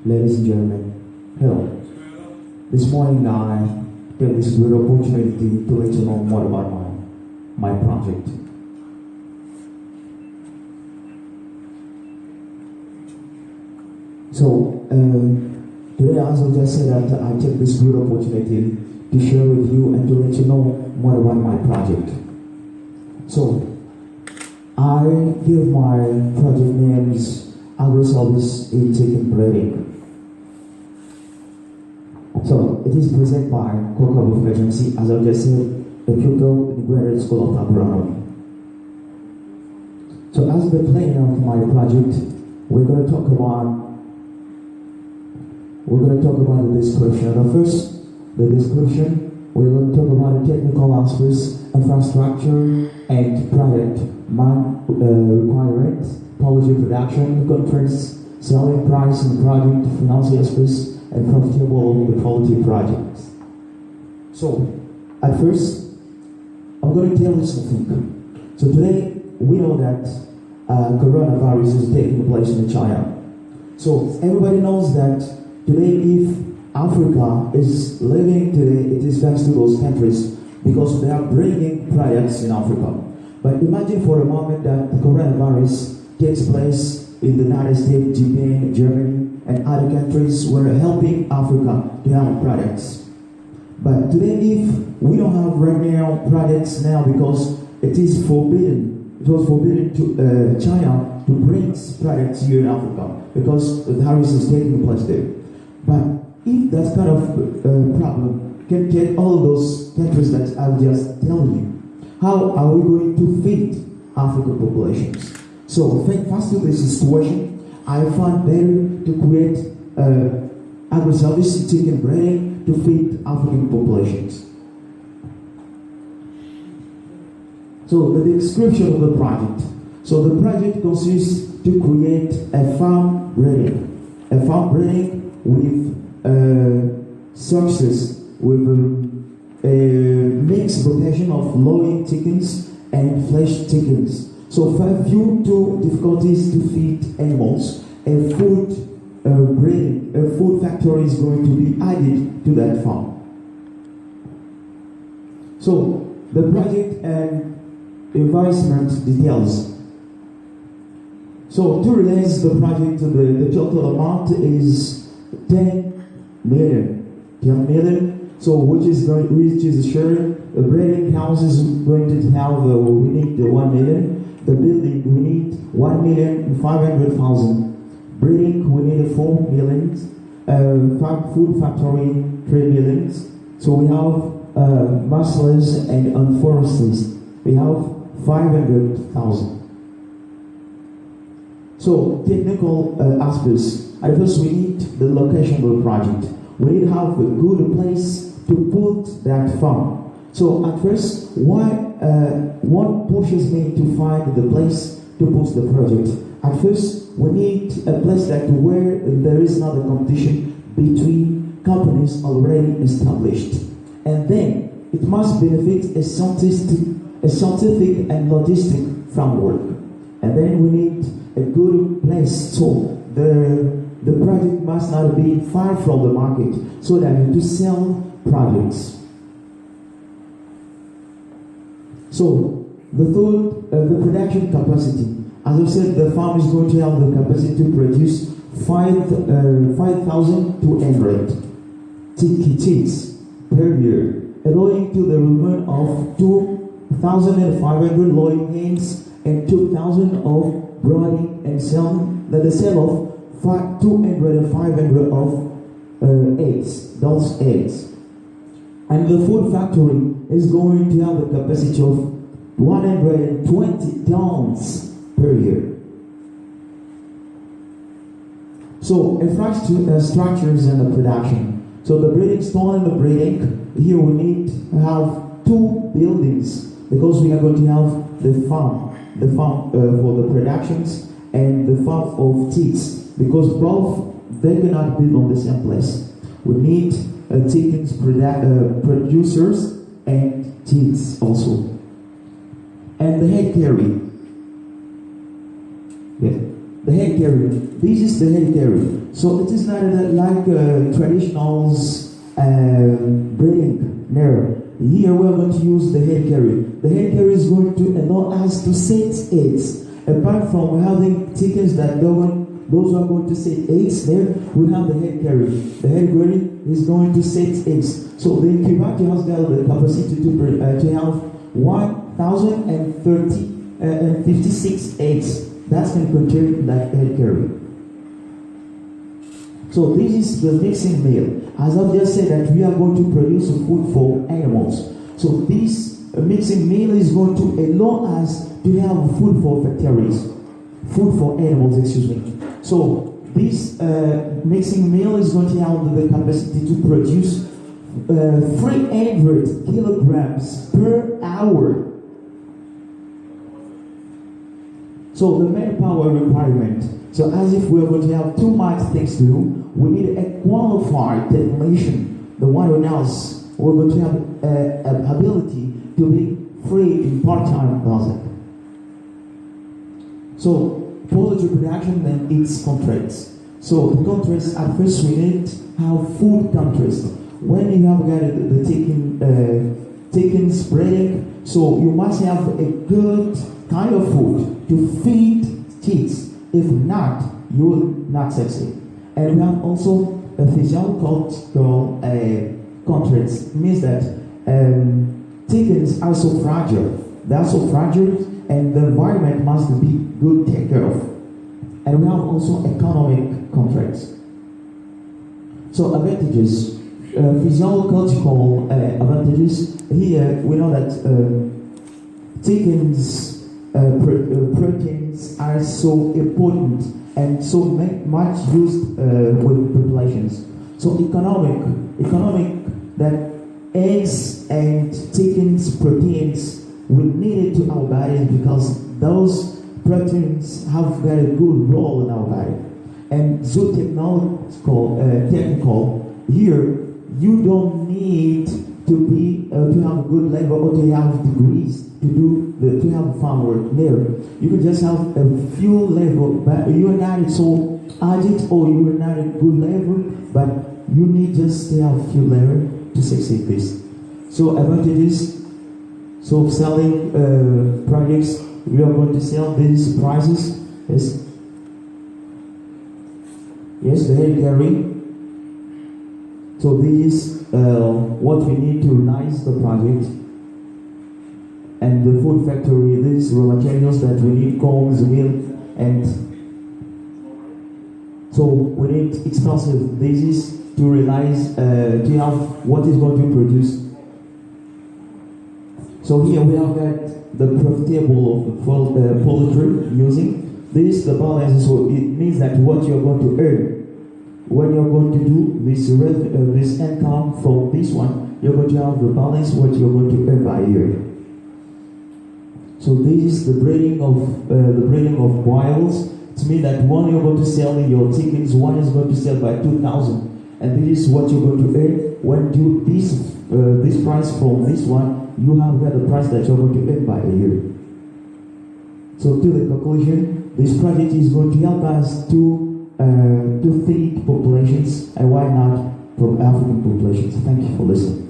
Ladies and gentlemen, hello. This morning I get this great opportunity to let you know more about my project. So, today as I just said that I take this great opportunity to share with you and to let you know more about my project. So, I give my project names Agro-Service in Chicken Breeding. So, it is presented by Koua with Demsy, as I just said, a pupil in the Graduate School of Agronomy. So, as the plan of my project, we're going to talk about the description. First, the description, we're going to talk about the technical aspects, infrastructure, and product requirements, policy production, contracts, selling price and project, financial aspects, and profitable the quality projects. So, at first, I'm going to tell you something. So today, we know that coronavirus is taking place in China. So everybody knows that today, if Africa is living today, it is thanks to those countries because they are bringing products in Africa. But imagine for a moment that the coronavirus takes place in the United States, Japan, Germany, and other countries were helping Africa to have products. But today, if we don't have right now products now because it is forbidden, it was forbidden to China to bring products here in Africa because the virus is taking place there. But if that kind of problem can take all those countries that I've just told you, how are we going to feed African populations? So, thanks to this situation, I found better to create agro-service chicken breeding to feed African populations. So the description of the project. So the project consists to create a farm breeding with success with a mixed rotation of loin chickens and flesh chickens. So due to difficulties to feed animals, a food factory is going to be added to that farm. So the project and investment details. So to realize the project, the total amount is 10 million. So which is sure the breeding house is going to have we need 1 million. The building we need 1,500,000. Breeding we need 4 million. Food factory 3 million. So we have muscles and foresters. We have 500,000. So technical aspects. At first, we need the location of the project. We need to have a good place to put that farm. So at first, what pushes me to find the place to put the project? At first, we need a place where there is not a competition between companies already established, and then it must benefit a scientific and logistic framework. And then we need a good place so the project must not be far from the market so that to sell products. So the third, the production capacity. As I said, the farm is going to have the capacity to produce 5,200 chicks per year, allowing to the removement of 2,500 loin hens and 2,000 of brooding and selling, the sale of 200 and 500 of eggs, those eggs. And the food factory is going to have a capacity of 120 tons per year. So, infrastructures and the production. So the breeding stall and the breeding, here we need to have 2 buildings because we are going to have the farm for the productions and the farm of chicks because both they cannot build on the same place. We need chickens producers and chicks also. And the head carry. Yes. The head carry. This is the head carry. So it is not like traditional breeding. No. Here we are going to use the head carry. The head carry is going to allow us to set eggs. Apart from having chickens that those are going to set eggs, there we have the head carry. The head carry is going to set eggs. So the incubator has got the capacity to have 1,056 eggs. That can contain that head carry. So this is the mixing meal. As I've just said that we are going to produce food for animals. So this mixing meal is going to allow us to have food for factories. Food for animals, excuse me. So this mixing meal is going to have the capacity to produce 300 kilograms per hour. So the manpower requirement. So as if we are going to have too much things to do, we need a qualified technician. The one else we're going to have an ability to be free in part-time project. So poultry production and its contracts. So the contracts, at first we need to have food contracts. When you have got the chickens breeding, so you must have a good kind of food to feed chicks. If not, you will not succeed. And we have also a physiological contracts. Means that chickens are so fragile. They are so fragile, and the environment must be good taken care of. And we have also economic contracts. So advantages, physiological advantages. Here we know that chickens proteins are so important and so much used with populations. So economic that eggs and chickens proteins we need it to our bodies because those proteins have got a good role in our body. And technical, here you don't need to have a good level or to have degrees to have farm work there. You can just have a few level, but you are not so addict or you are not a good level, but you need just to have a few level to succeed this. So advantages. So selling projects, we are going to sell these prices. Yes, the head carry. So this is what we need to realize the project. And the food factory, these raw materials that we need, corn, milk, and so we need expensive basis to realize to have what is going to be produced. So here we have got the profitable of poultry using. This is the balance, so it means that what you're going to earn when you're going to do this income from this one, you're going to have the balance what you're going to earn by year. So this is the breeding of boils. It means that one you're going to sell your chickens, one is going to sell by 2,000, and this is what you're going to earn when you this price from this one. You have got the price that you're going to earn by a year. So to the conclusion, this project is going to help us to feed populations, and why not from African populations. Thank you for listening.